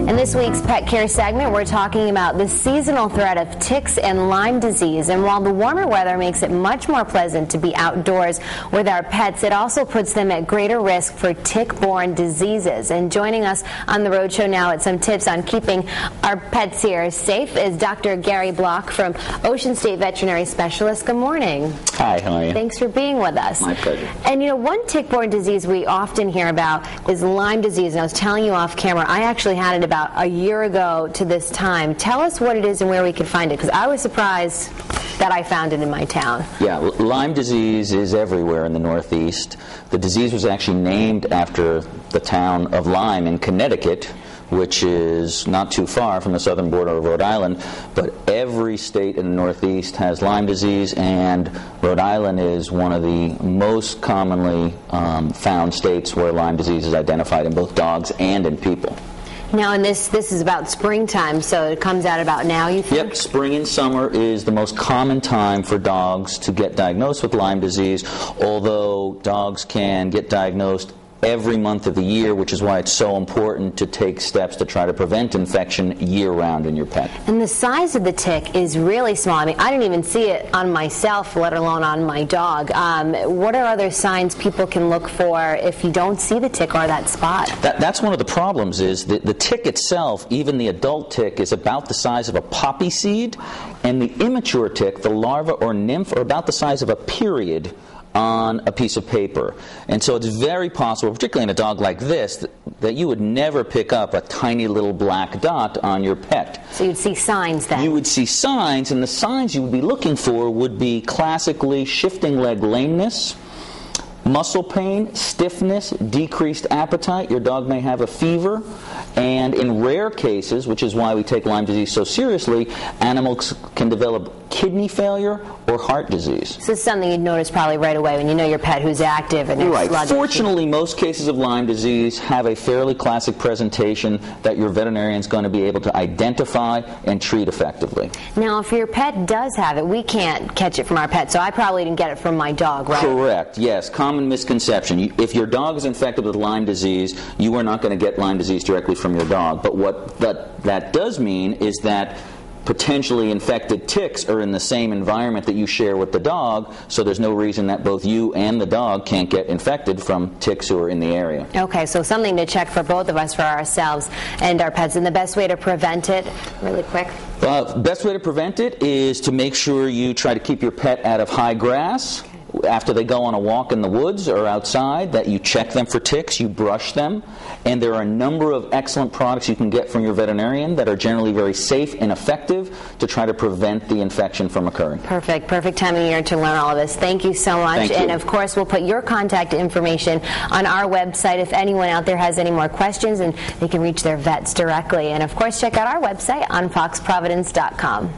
In this week's Pet Care segment, we're talking about the seasonal threat of ticks and Lyme disease. And while the warmer weather makes it much more pleasant to be outdoors with our pets, it also puts them at greater risk for tick-borne diseases. And joining us on the Roadshow now with some tips on keeping our pets here safe is Dr. Gary Block from Ocean State Veterinary Specialists. Good morning. Hi, how are you? Thanks for being with us. My pleasure. And you know, one tick-borne disease we often hear about is Lyme disease. And I was telling you off camera, I actually had it about a year ago to this time. Tell us what it is and where we can find it, because I was surprised that I found it in my town. Yeah, Lyme disease is everywhere in the Northeast. The disease was actually named after the town of Lyme in Connecticut, which is not too far from the southern border of Rhode Island. But every state in the Northeast has Lyme disease, and Rhode Island is one of the most commonly found states where Lyme disease is identified in both dogs and in people. Now, and this is about springtime, so it comes out about now, you think? Yep, spring and summer is the most common time for dogs to get diagnosed with Lyme disease, although dogs can get diagnosed every month of the year, which is why it's so important to take steps to try to prevent infection year-round in your pet. And the size of the tick is really small. I mean, I didn't even see it on myself, let alone on my dog. What are other signs people can look for if you don't see the tick or that spot? That's one of the problems, is that the tick itself, even the adult tick, is about the size of a poppy seed, and the immature tick, the larva or nymph, are about the size of a period on a piece of paper. And so it's very possible, particularly in a dog like this, that you would never pick up a tiny little black dot on your pet. So you'd see signs then? You would see signs, and the signs you would be looking for would be classically shifting leg lameness, muscle pain, stiffness, decreased appetite. Your dog may have a fever. And in rare cases, which is why we take Lyme disease so seriously, animals can develop kidney failure or heart disease. So it's something you'd notice probably right away when you know your pet who's active and right. sluggish. Fortunately, most cases of Lyme disease have a fairly classic presentation that your veterinarian is going to be able to identify and treat effectively. Now, if your pet does have it, we can't catch it from our pet, so I probably didn't get it from my dog, right? Correct, yes. Common misconception. If your dog is infected with Lyme disease, you are not going to get Lyme disease directly from your dog. But what that does mean is that potentially infected ticks are in the same environment that you share with the dog, so there's no reason that both you and the dog can't get infected from ticks who are in the area. Okay, so something to check for both of us, for ourselves and our pets. And the best way to prevent it, really quick? Best way to prevent it is to make sure you try to keep your pet out of high grass. After they go on a walk in the woods or outside, that you check them for ticks, you brush them, and there are a number of excellent products you can get from your veterinarian that are generally very safe and effective to try to prevent the infection from occurring. Perfect. Perfect time of year to learn all of this. Thank you so much. Thank you. And of course, we'll put your contact information on our website if anyone out there has any more questions, and they can reach their vets directly. And of course, check out our website on foxprovidence.com.